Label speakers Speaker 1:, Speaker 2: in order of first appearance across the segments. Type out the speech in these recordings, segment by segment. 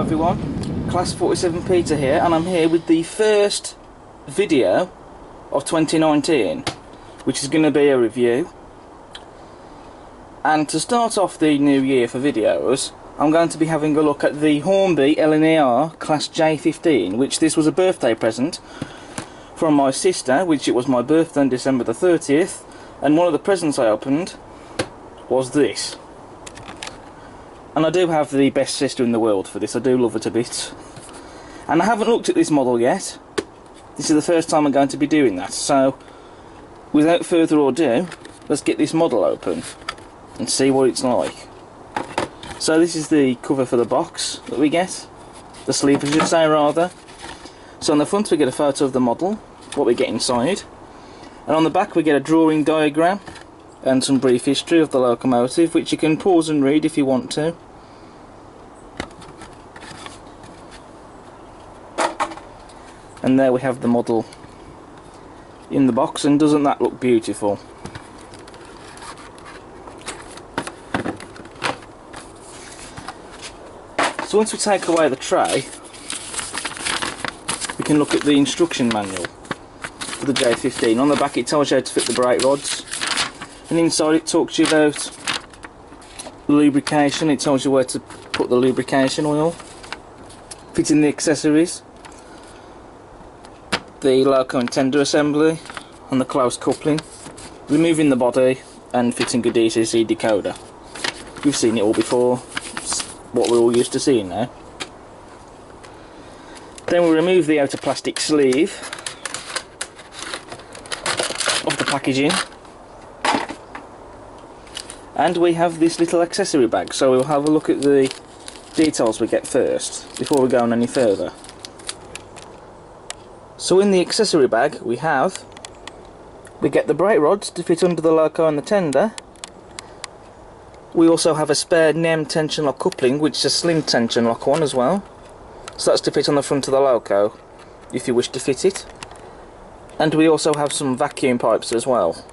Speaker 1: everyone, Class 47 Peter here, and I'm here with the first video of 2019, which is going to be a review. And to start off the new year for videos, I'm going to be having a look at the Hornby LNER Class J15, which this was a birthday present from my sister, which it was my birthday on December the 30th, and one of the presents I opened was this. And I do have the best sister in the world for this. I do love it a bit. And I haven't looked at this model yet. This is the first time I'm going to be doing that. So, without further ado, let's get this model open and see what it's like. So this is the cover for the box that we get. The sleeve, I should say, rather. So on the front we get a photo of the model, what we get inside. And on the back we get a drawing diagram and some brief history of the locomotive, which you can pause and read if you want to. And there we have the model in the box, and doesn't that look beautiful? So once we take away the tray, we can look at the instruction manual for the J15. On the back it tells you how to fit the brake rods, and inside it talks to you about lubrication. It tells you where to put the lubrication oil, fitting the accessories, the loco and tender assembly, and the close coupling, removing the body, and fitting a DCC decoder. You've seen it all before, it's what we're all used to seeing now. Then we remove the outer plastic sleeve of the packaging, and we have this little accessory bag. So we'll have a look at the details we get first before we go on any further. So in the accessory bag we get the brake rods to fit under the loco and the tender. We also have a spare NEM tension lock coupling, which is a slim tension lock one as well. So that's to fit on the front of the loco if you wish to fit it. And we also have some vacuum pipes as well,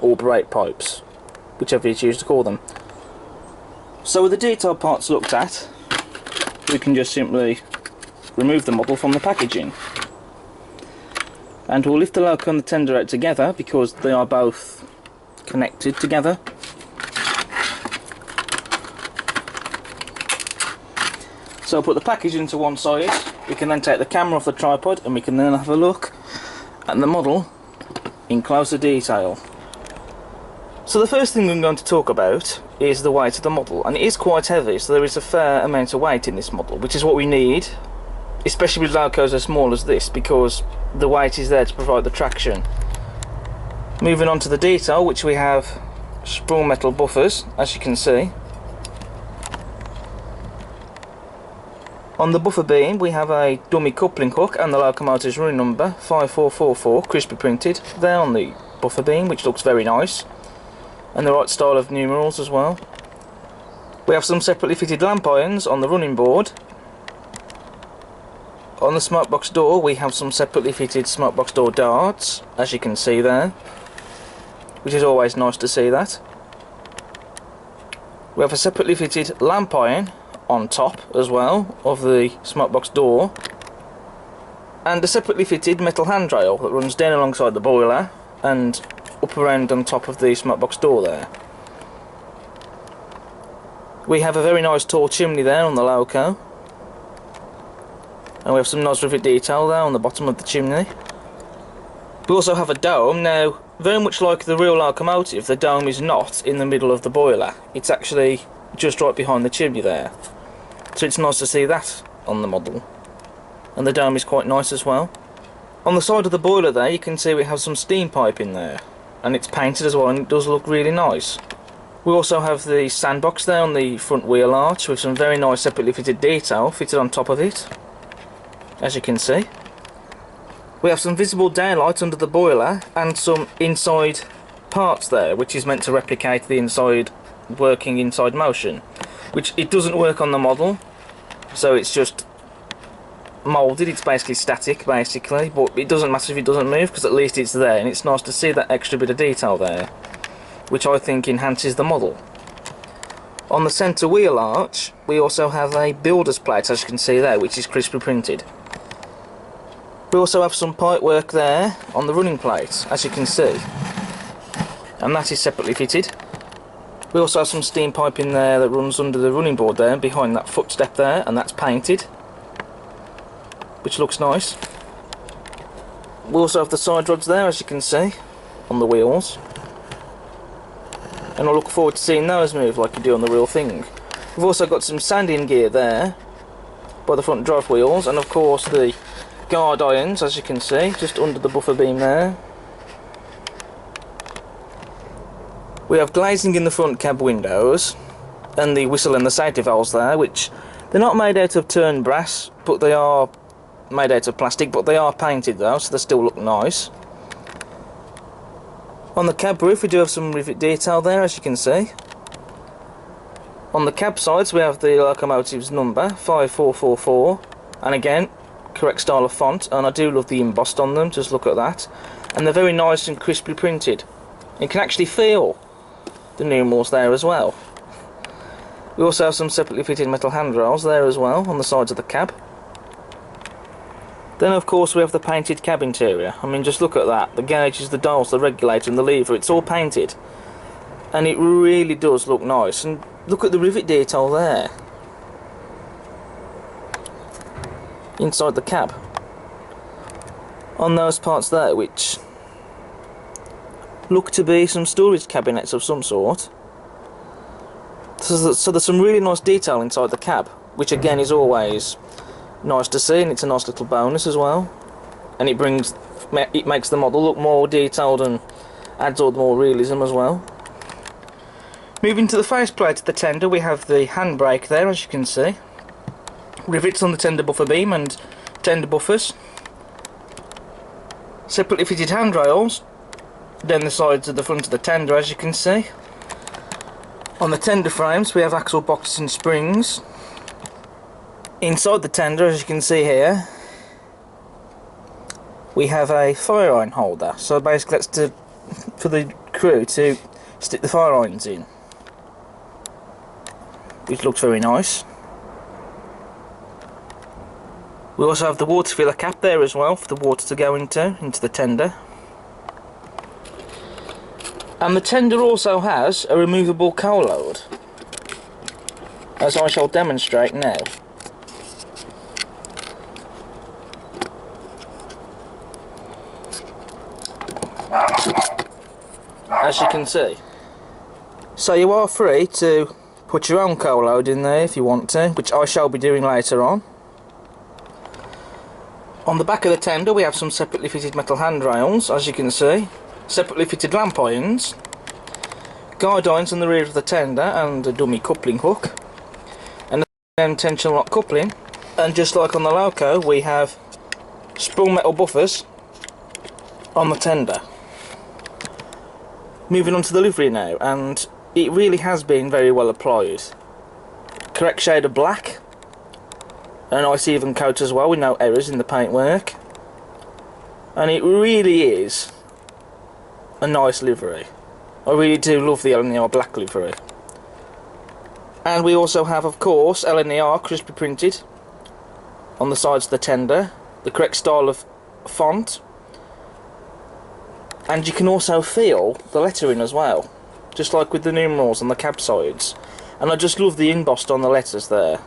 Speaker 1: or brake pipes, whichever you choose to call them. So with the detail parts looked at, we can just simply remove the model from the packaging. And we'll lift the loco and the tender out together because they are both connected together. So I'll put the packaging to one side. We can then take the camera off the tripod and we can then have a look at the model in closer detail. So the first thing I'm going to talk about is the weight of the model, and it is quite heavy, so there is a fair amount of weight in this model, which is what we need, especially with locos as small as this, because the weight is there to provide the traction. Moving on to the detail, which we have sprung metal buffers, as you can see. On the buffer beam we have a dummy coupling hook and the locomotive's running number 5444 crispy printed there on the buffer beam, which looks very nice, and the right style of numerals as well. We have some separately fitted lamp irons on the running board. On the smokebox door we have some separately fitted smokebox door darts, as you can see there, which is always nice to see that. We have a separately fitted lamp iron on top as well of the smokebox door, and a separately fitted metal handrail that runs down alongside the boiler and up around on top of the smokebox door there. We have a very nice tall chimney there on the loco, and we have some nice rivet detail there on the bottom of the chimney. We also have a dome. Now, very much like the real locomotive, the dome is not in the middle of the boiler, it's actually just right behind the chimney there. So it's nice to see that on the model, and the dome is quite nice as well. On the side of the boiler there you can see we have some steam pipe in there, and it's painted as well, and it does look really nice. We also have the sandbox there on the front wheel arch with some very nice separately fitted detail fitted on top of it, as you can see. We have some visible daylight under the boiler and some inside parts there, which is meant to replicate the inside working inside motion, which it doesn't work on the model, so it's just moulded. It's basically static basically, but it doesn't matter if it doesn't move because at least it's there, and it's nice to see that extra bit of detail there, which I think enhances the model. On the centre wheel arch, we also have a builder's plate, as you can see there, which is crisply printed. We also have some pipe work there on the running plate, as you can see, and that is separately fitted. We also have some steam pipe in there that runs under the running board there, behind that footstep there, and that's painted, which looks nice. We also have the side rods there, as you can see, on the wheels. And I look forward to seeing those move like you do on the real thing. We've also got some sanding gear there by the front drive wheels, and of course the guard irons, as you can see, just under the buffer beam there. We have glazing in the front cab windows, and the whistle and the safety valves there, which they're not made out of turned brass, but they are made out of plastic, but they are painted though, so they still look nice. On the cab roof we do have some rivet detail there, as you can see. On the cab sides we have the locomotive's number, 5444, and again, correct style of font, and I do love the embossed on them, just look at that. And they're very nice and crisply printed. You can actually feel the numerals there as well. We also have some separately fitted metal handrails there as well, on the sides of the cab. Then of course we have the painted cab interior. I mean, just look at that, the gauges, the dials, the regulator and the lever, it's all painted. And it really does look nice, and look at the rivet detail there. Inside the cab. On those parts there, which look to be some storage cabinets of some sort. So there's some really nice detail inside the cab, which again is always nice to see, and it's a nice little bonus as well, and it makes the model look more detailed and adds all the more realism as well. Moving to the faceplate of the tender, we have the handbrake there, as you can see, rivets on the tender buffer beam and tender buffers, separately fitted handrails down the sides of the front of the tender, as you can see. On the tender frames we have axle boxes and springs. Inside the tender, as you can see here, we have a fire iron holder, so basically that's for the crew to stick the fire irons in, which looks very nice. We also have the water filler cap there as well, for the water to go into the tender. And the tender also has a removable coal load, as I shall demonstrate now. As you can see. So you are free to put your own coal load in there if you want to, which I shall be doing later on. On the back of the tender we have some separately fitted metal handrails, as you can see, separately fitted lamp irons, guide irons on the rear of the tender, and a dummy coupling hook, and a tension lock coupling. And just like on the loco, we have sprung metal buffers on the tender. Moving on to the livery now, and it really has been very well applied. Correct shade of black, a nice even coat as well with no errors in the paintwork, and it really is a nice livery. I really do love the LNER black livery. And we also have, of course, LNER crisply printed on the sides of the tender, the correct style of font, and you can also feel the lettering as well, just like with the numerals on the cab sides. And I just love the embossed on the letters there.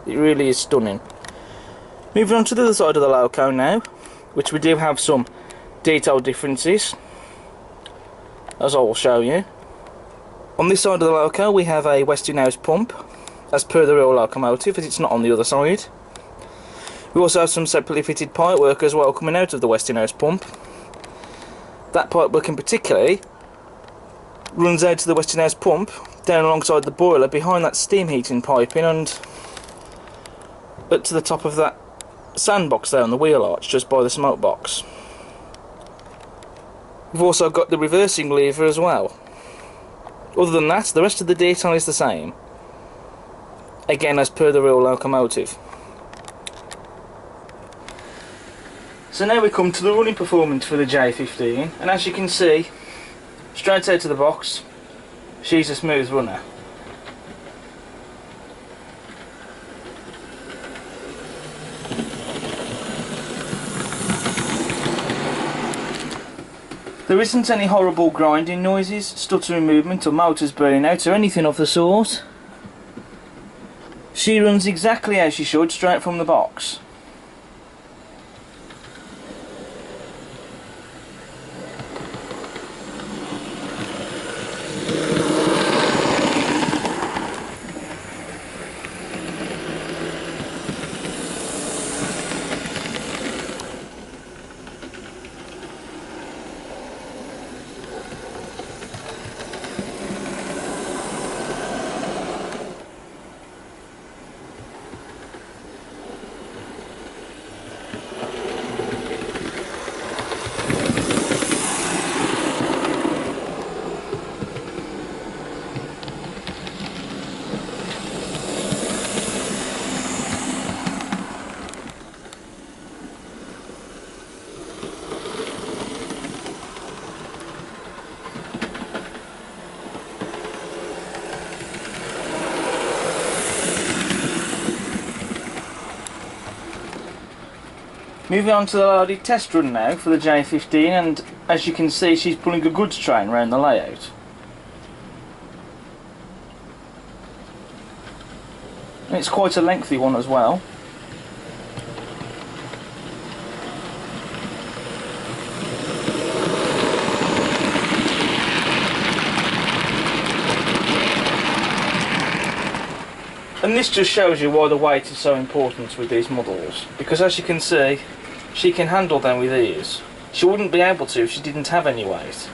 Speaker 1: It really is stunning. Moving on to the other side of the loco now, which we do have some detail differences, as I will show you. On this side of the loco we have a Westinghouse pump, as per the real locomotive, as it's not on the other side. We also have some separately fitted pipework as well coming out of the Westinghouse pump. That pipework in particular runs out to the Westinghouse pump, down alongside the boiler, behind that steam heating piping, and up to the top of that sandbox there on the wheel arch, just by the smoke box. We've also got the reversing lever as well. Other than that, the rest of the detail is the same, again as per the real locomotive. So now we come to the running performance for the J15, and as you can see, straight out of the box, she's a smooth runner. There isn't any horrible grinding noises, stuttering movement or motors burning out or anything of the sort. She runs exactly as she should, straight from the box. Moving on to the loaded test run now for the J15, and as you can see she's pulling a goods train around the layout. And it's quite a lengthy one as well. And this just shows you why the weight is so important with these models, because as you can see, she can handle them with ease. She wouldn't be able to if she didn't have any weight.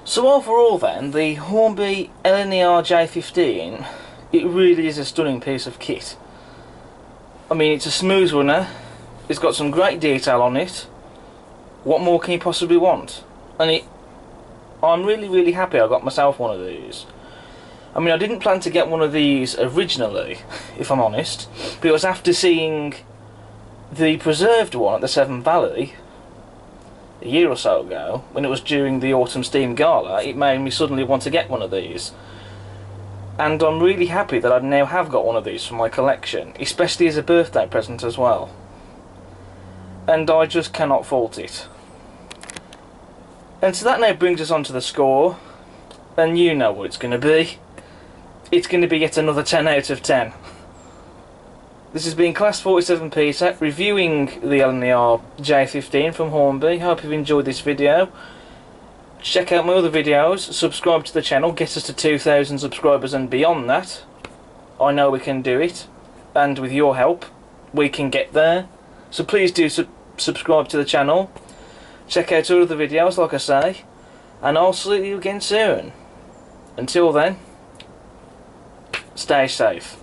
Speaker 1: So overall then, the Hornby LNER J15, it really is a stunning piece of kit. I mean, it's a smooth runner, it's got some great detail on it. What more can you possibly want? And I'm really happy I got myself one of these. I mean, I didn't plan to get one of these originally, if I'm honest, but it was after seeing the preserved one at the Severn Valley a year or so ago, when it was during the Autumn Steam Gala. It made me suddenly want to get one of these. And I'm really happy that I now have got one of these for my collection, especially as a birthday present as well. And I just cannot fault it. And so that now brings us on to the score, and you know what it's going to be. It's going to be yet another 10 out of 10. This has been Class 47 Peter reviewing the LNER J15 from Hornby. Hope you've enjoyed this video. Check out my other videos, subscribe to the channel, get us to 2,000 subscribers and beyond that. I know we can do it, and with your help, we can get there. So please do subscribe to the channel. Check out all of the videos, like I say, and I'll see you again soon. Until then, stay safe.